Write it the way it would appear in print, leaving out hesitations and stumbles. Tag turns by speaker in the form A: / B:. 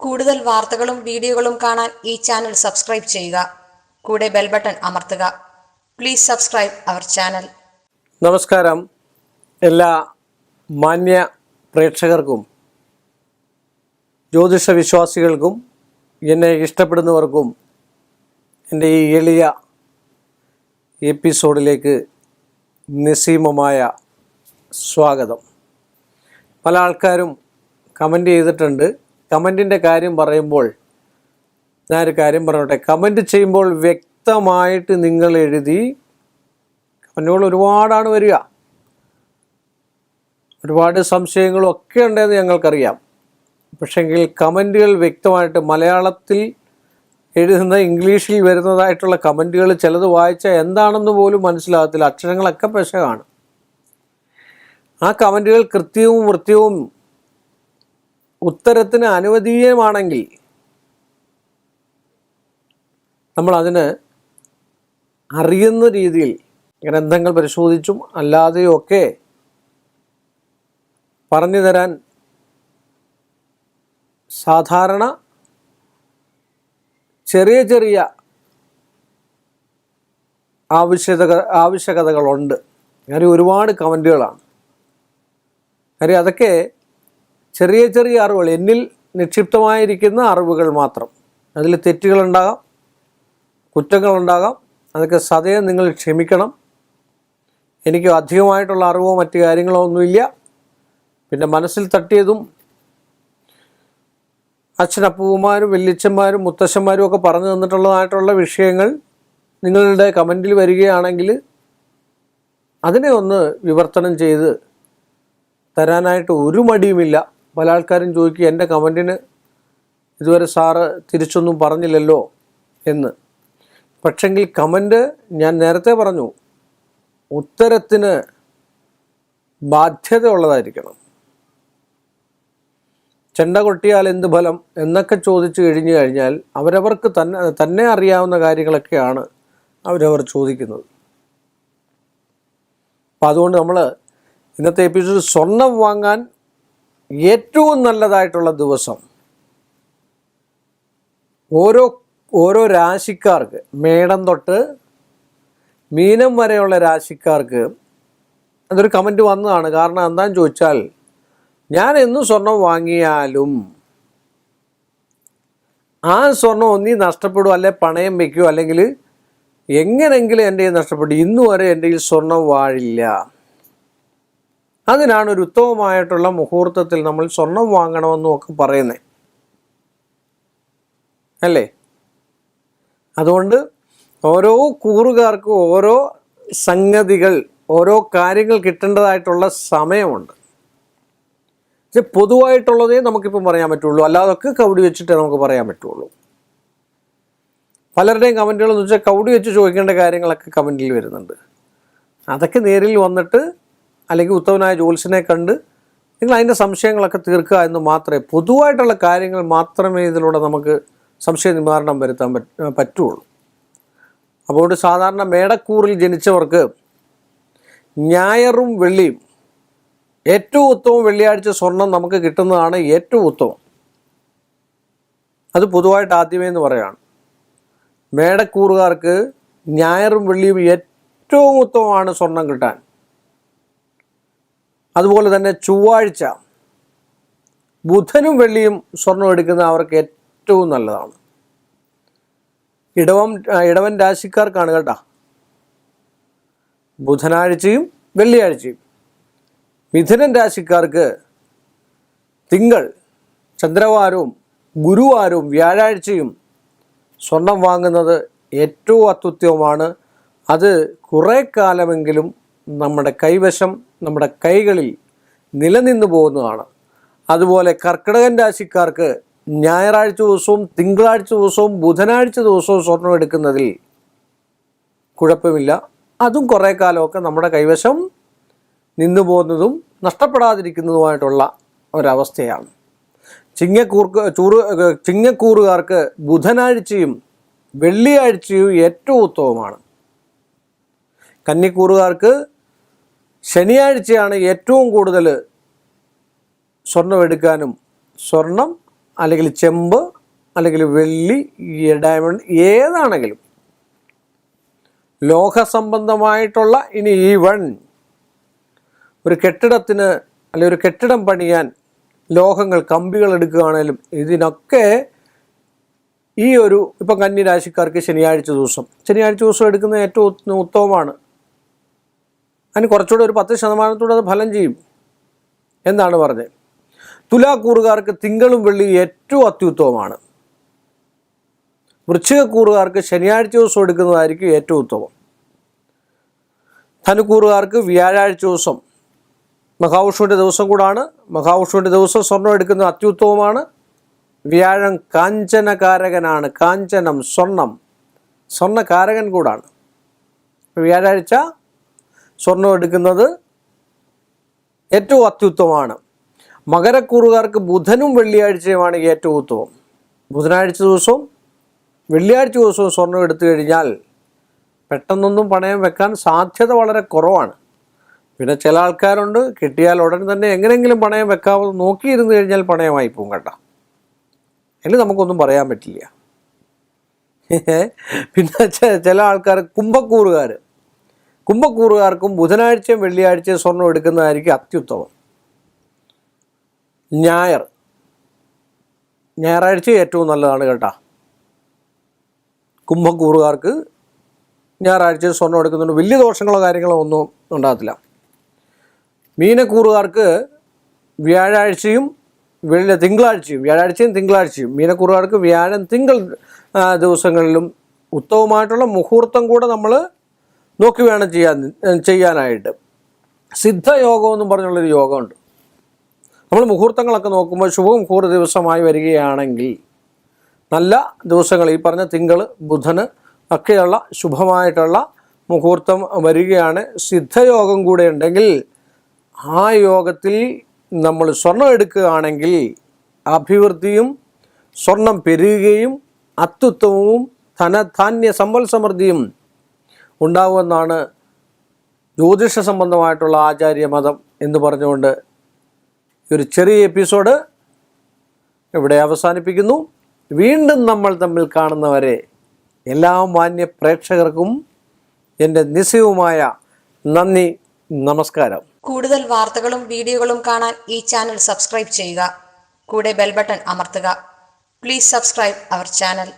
A: കൂടുതൽ വാർത്തകളും വീഡിയോകളും കാണാൻ ഈ ചാനൽ സബ്സ്ക്രൈബ് ചെയ്യുക. കൂടെ ബെൽ ബട്ടൺ അമർത്തുക. Please subscribe our channel.
B: നമസ്കാരം. എല്ലാ മാന്യ പ്രേക്ഷകർക്കും ജ്യോതിഷ വിശ്വാസികൾക്കും എന്നെ ഇഷ്ടപ്പെടുന്നവർക്കും എൻ്റെ ഈ എളിയ എപ്പിസോഡിലേക്ക് നിസ്സീമമായ സ്വാഗതം. പല ആൾക്കാരും കമൻ്റ് ചെയ്തിട്ടുണ്ട്. കമൻറ്റിൻ്റെ കാര്യം പറയുമ്പോൾ ഞാനൊരു കാര്യം പറഞ്ഞോട്ടെ. കമൻറ്റ് ചെയ്യുമ്പോൾ വ്യക്തമായിട്ട് നിങ്ങൾ എഴുതി. കമൻറ്റുകൾ ഒരുപാടാണ് വരിക, ഒരുപാട് സംശയങ്ങളും ഒക്കെ ഉണ്ടെന്ന് ഞങ്ങൾക്കറിയാം. പക്ഷെങ്കിൽ കമൻറ്റുകൾ വ്യക്തമായിട്ട് മലയാളത്തിൽ എഴുതുന്ന ഇംഗ്ലീഷിൽ വരുന്നതായിട്ടുള്ള കമൻറ്റുകൾ ചിലത് വായിച്ചാൽ എന്താണെന്ന് പോലും മനസ്സിലാകത്തില്ല. അക്ഷരങ്ങളൊക്കെ പെശകാണ്. ആ കമൻറ്റുകൾ കൃത്യവും വൃത്യവും ഉത്തരത്തിന് അനുവദീയമാണെങ്കിൽ നമ്മളതിന് അറിയുന്ന രീതിയിൽ ഗ്രന്ഥങ്ങൾ പരിശോധിച്ചും അല്ലാതെയും ഒക്കെ പറഞ്ഞു തരാൻ സാധാരണ ചെറിയ ചെറിയ ആവശ്യകതകളുണ്ട്. കാര്യം ഒരുപാട് കമൻറ്റുകളാണ്. കാര്യം അതൊക്കെ ചെറിയ ചെറിയ അറിവുകൾ, എന്നിൽ നിക്ഷിപ്തമായിരിക്കുന്ന അറിവുകൾ മാത്രം. അതിൽ തെറ്റുകളുണ്ടാകാം, കുറ്റങ്ങളുണ്ടാകാം. അതൊക്കെ സദയം നിങ്ങൾ ക്ഷമിക്കണം. എനിക്ക് അധികമായിട്ടുള്ള അറിവോ മറ്റു കാര്യങ്ങളോ ഒന്നുമില്ല. പിന്നെ മനസ്സിൽ തട്ടിയതും അച്ഛനപ്പൂമാരും വല്യച്ഛന്മാരും മുത്തശ്ശന്മാരും ഒക്കെ പറഞ്ഞു തന്നിട്ടുള്ളതായിട്ടുള്ള വിഷയങ്ങൾ നിങ്ങളുടെ കമൻറ്റിൽ വരികയാണെങ്കിൽ അതിനെ ഒന്ന് വിവർത്തനം ചെയ്ത് തരാനായിട്ട് ഒരു മടിയുമില്ല. പല ആൾക്കാരും ചോദിക്കുക, എൻ്റെ കമൻറ്റിന് ഇതുവരെ സാറ് തിരിച്ചൊന്നും പറഞ്ഞില്ലല്ലോ എന്ന്. പക്ഷെങ്കിൽ കമൻറ്റ് ഞാൻ നേരത്തെ പറഞ്ഞു, ഉത്തരത്തിന് ബാധ്യത ഉള്ളതായിരിക്കണം. ചെണ്ട കൊട്ടിയാൽ എന്ത് ഫലം എന്നൊക്കെ ചോദിച്ചു കഴിഞ്ഞാൽ അവരവർക്ക് തന്നെ അറിയാവുന്ന കാര്യങ്ങളൊക്കെയാണ് അവരവർ ചോദിക്കുന്നത്. അപ്പം അതുകൊണ്ട് നമ്മൾ ഇന്നത്തെ എപ്പിസോഡ് സ്വർണം വാങ്ങാൻ ഏറ്റവും നല്ലതായിട്ടുള്ള ദിവസം ഓരോ രാശിക്കാർക്ക്, മേടം തൊട്ട് മീനം വരെയുള്ള രാശിക്കാർക്ക് അതൊരു കമൻറ്റ് വന്നതാണ്. കാരണം എന്താണെന്ന് ചോദിച്ചാൽ, ഞാൻ എന്നും സ്വർണം വാങ്ങിയാലും ആ സ്വർണം ഒന്നി നഷ്ടപ്പെടും, അല്ലെ പണയം വയ്ക്കുമോ, അല്ലെങ്കിൽ എങ്ങനെങ്കിലും എൻ്റെ കയ്യിൽ നഷ്ടപ്പെടും. ഇന്നു വരെ എൻ്റെ കയ്യിൽ സ്വർണം വാഴില്ല. അതിനാണ് ഒരു ഉത്തമമായിട്ടുള്ള മുഹൂർത്തത്തിൽ നമ്മൾ സ്വർണം വാങ്ങണമെന്നും ഒക്കെ പറയുന്നത് അല്ലേ. അതുകൊണ്ട് ഓരോ കൂറുകാർക്കും ഓരോ സംഗതികൾ, ഓരോ കാര്യങ്ങൾ കിട്ടേണ്ടതായിട്ടുള്ള സമയമുണ്ട്. പക്ഷെ പൊതുവായിട്ടുള്ളതേ നമുക്കിപ്പം പറയാൻ പറ്റുള്ളൂ, അല്ലാതൊക്കെ കൗടി വെച്ചിട്ടേ നമുക്ക് പറയാൻ പറ്റുള്ളൂ. പലരുടെയും കമൻറ്റുകൾ എന്ന് വെച്ചാൽ കൗടി വെച്ച് ചോദിക്കേണ്ട കാര്യങ്ങളൊക്കെ കമൻറ്റിൽ വരുന്നുണ്ട്. അതൊക്കെ നേരിൽ വന്നിട്ട് അല്ലെങ്കിൽ ഉത്തമനായ ജ്യോത്സ്യനെ കണ്ട് നിങ്ങൾ അതിൻ്റെ സംശയങ്ങളൊക്കെ തീർക്കുക എന്ന് മാത്രമേ, പൊതുവായിട്ടുള്ള കാര്യങ്ങൾ മാത്രമേ ഇതിലൂടെ നമുക്ക് സംശയ നിവാരണം വരുത്താൻ പറ്റുള്ളൂ. അപ്പോൾ സാധാരണ മേടക്കൂറിൽ ജനിച്ചവർക്ക് ഞായറും വെള്ളിയും ഏറ്റവും ഉത്തമം. വെള്ളിയാഴ്ച സ്വർണം നമുക്ക് കിട്ടുന്നതാണ് ഏറ്റവും ഉത്തമം. അത് പൊതുവായിട്ട് ആദ്യമേ എന്ന് പറയുകയാണ്. മേടക്കൂറുകാർക്ക് ഞായറും വെള്ളിയും ഏറ്റവും ഉത്തമമാണ് സ്വർണം കിട്ടാൻ. അതുപോലെ തന്നെ ചൊവ്വാഴ്ച, ബുധനും വെള്ളിയും സ്വർണം എടുക്കുന്ന അവർക്ക് ഏറ്റവും നല്ലതാണ്. ഇടവൻ രാശിക്കാർക്കാണ് കേട്ടോ ബുധനാഴ്ചയും വെള്ളിയാഴ്ചയും. മിഥുനൻ രാശിക്കാർക്ക് തിങ്കൾ, ചന്ദ്രവാരവും ഗുരുവാരവും വ്യാഴാഴ്ചയും സ്വർണം വാങ്ങുന്നത് ഏറ്റവും അത്യുത്തമമാണ്. അത് കുറേ കാലമെങ്കിലും നമ്മുടെ കൈവശം, നമ്മുടെ കൈകളിൽ നിലനിന്നു പോകുന്നതാണ്. അതുപോലെ കർക്കിടകൻ രാശിക്കാർക്ക് ഞായറാഴ്ച ദിവസവും തിങ്കളാഴ്ച ദിവസവും ബുധനാഴ്ച ദിവസവും സ്വർണം എടുക്കുന്നതിൽ കുഴപ്പമില്ല. അതും കുറേ കാലമൊക്കെ നമ്മുടെ കൈവശം നിന്നു പോകുന്നതും നഷ്ടപ്പെടാതിരിക്കുന്നതുമായിട്ടുള്ള ഒരവസ്ഥയാണ്. ചിങ്ങക്കൂറുകാർക്ക് ബുധനാഴ്ചയും വെള്ളിയാഴ്ചയും ഏറ്റവും ഉത്തമമാണ്. കന്നിക്കൂറുകാർക്ക് ശനിയാഴ്ചയാണ് ഏറ്റവും കൂടുതൽ സ്വർണം എടുക്കാനും സ്വർണം അല്ലെങ്കിൽ ചെമ്പ് അല്ലെങ്കിൽ വെള്ളി, ഡയമണ്ട്, ഏതാണെങ്കിലും ലോഹസംബന്ധമായിട്ടുള്ള ഇനി ഈവൺ ഒരു കെട്ടിടത്തിന് അല്ലെങ്കിൽ ഒരു കെട്ടിടം പണിയാൻ ലോഹങ്ങൾ, കമ്പികൾ എടുക്കുകയാണെങ്കിലും ഇതിനൊക്കെ ഈ ഒരു ഇപ്പം കന്നി രാശിക്കാർക്ക് ശനിയാഴ്ച ദിവസം എടുക്കുന്നത് ഏറ്റവും ഉത്തമമാണ്. അതിന് കുറച്ചുകൂടെ ഒരു 10% അത് ഫലം ചെയ്യും എന്നാണ് പറഞ്ഞത്. തുലാക്കൂറുകാർക്ക് തിങ്കളും വെള്ളിയും ഏറ്റവും അത്യുത്തമമാണ്. വൃശ്ചികക്കൂറുകാർക്ക് ശനിയാഴ്ച ദിവസം എടുക്കുന്നതായിരിക്കും ഏറ്റവും ഉത്തമം. ധനുക്കൂറുകാർക്ക് വ്യാഴാഴ്ച ദിവസം മഹാവിഷ്ണുവിൻ്റെ ദിവസം കൂടാണ്. മഹാവിഷ്ണുവിൻ്റെ ദിവസം സ്വർണം എടുക്കുന്നത് അത്യുത്തമമാണ്. വ്യാഴം കാഞ്ചനകാരകനാണ്. കാഞ്ചനം, സ്വർണ്ണകാരകൻ കൂടാണ്. വ്യാഴാഴ്ച സ്വർണം എടുക്കുന്നത് ഏറ്റവും അത്യുത്തമമാണ്. മകരക്കൂറുകാർക്ക് ബുധനും വെള്ളിയാഴ്ചയുമാണ് ഏറ്റവും ഉത്തമം. ബുധനാഴ്ച ദിവസവും വെള്ളിയാഴ്ച ദിവസവും സ്വർണം എടുത്തു കഴിഞ്ഞാൽ പെട്ടെന്നൊന്നും പണയം വെക്കാൻ സാധ്യത വളരെ കുറവാണ്. പിന്നെ ചില ആൾക്കാരുണ്ട്, കിട്ടിയാൽ ഉടൻ തന്നെ എങ്ങനെയെങ്കിലും പണയം വെക്കാമെന്ന് നോക്കിയിരുന്നു കഴിഞ്ഞാൽ പണയമായി പോകും കേട്ടോ. അതിൽ നമുക്കൊന്നും പറയാൻ പറ്റില്ല. പിന്നെ ചില ആൾക്കാർ കുംഭക്കൂറുകാർക്കും ബുധനാഴ്ചയും വെള്ളിയാഴ്ചയും സ്വർണം എടുക്കുന്നതായിരിക്കും അത്യുത്തമം. ഞായറാഴ്ച ഏറ്റവും നല്ലതാണ് കേട്ടോ. കുംഭക്കൂറുകാർക്ക് ഞായറാഴ്ച സ്വർണം എടുക്കുന്നുണ്ട്, വലിയ ദോഷങ്ങളോ കാര്യങ്ങളോ ഒന്നും ഉണ്ടാകത്തില്ല. മീനക്കൂറുകാർക്ക് വ്യാഴാഴ്ചയും തിങ്കളാഴ്ചയും മീനക്കൂറുകാർക്ക് വ്യാഴം, തിങ്കൾ ദിവസങ്ങളിലും ഉത്തമമായിട്ടുള്ള മുഹൂർത്തം കൂടെ നമ്മൾ നോക്കി വേണം ചെയ്യാനായിട്ട്. സിദ്ധയോഗം എന്നും പറഞ്ഞുള്ളൊരു യോഗമുണ്ട്. നമ്മൾ മുഹൂർത്തങ്ങളൊക്കെ നോക്കുമ്പോൾ ശുഭമുഹൂർത്ത ദിവസമായി വരികയാണെങ്കിൽ നല്ല ദിവസങ്ങൾ, ഈ പറഞ്ഞ തിങ്കൾ, ബുധന് ഒക്കെയുള്ള ശുഭമായിട്ടുള്ള മുഹൂർത്തം വരികയാണ്. സിദ്ധയോഗം കൂടെ ഉണ്ടെങ്കിൽ ആ യോഗത്തിൽ നമ്മൾ സ്വർണം എടുക്കുകയാണെങ്കിൽ അഭിവൃദ്ധിയും സ്വർണം പെരുകുകയും അത്യുത്തമവും ധനധാന്യ സമ്പൽ സമൃദ്ധിയും ഉണ്ടാകുമെന്നാണ് ജ്യോതിഷ സംബന്ധമായിട്ടുള്ള ആചാര്യമതം എന്ന് പറഞ്ഞുകൊണ്ട് ഒരു ചെറിയ എപ്പിസോഡ് ഇവിടെ അവസാനിപ്പിക്കുന്നു. വീണ്ടും നമ്മൾ തമ്മിൽ കാണുന്നവരെ എല്ലാ മാന്യ പ്രേക്ഷകർക്കും എൻ്റെ നിസ്സീയമായ നന്ദി, നമസ്കാരം.
A: കൂടുതൽ വാർത്തകളും വീഡിയോകളും കാണാൻ ഈ ചാനൽ സബ്സ്ക്രൈബ് ചെയ്യുക. കൂടെ ബെൽ ബട്ടൺ അമർത്തുക. Please subscribe our channel.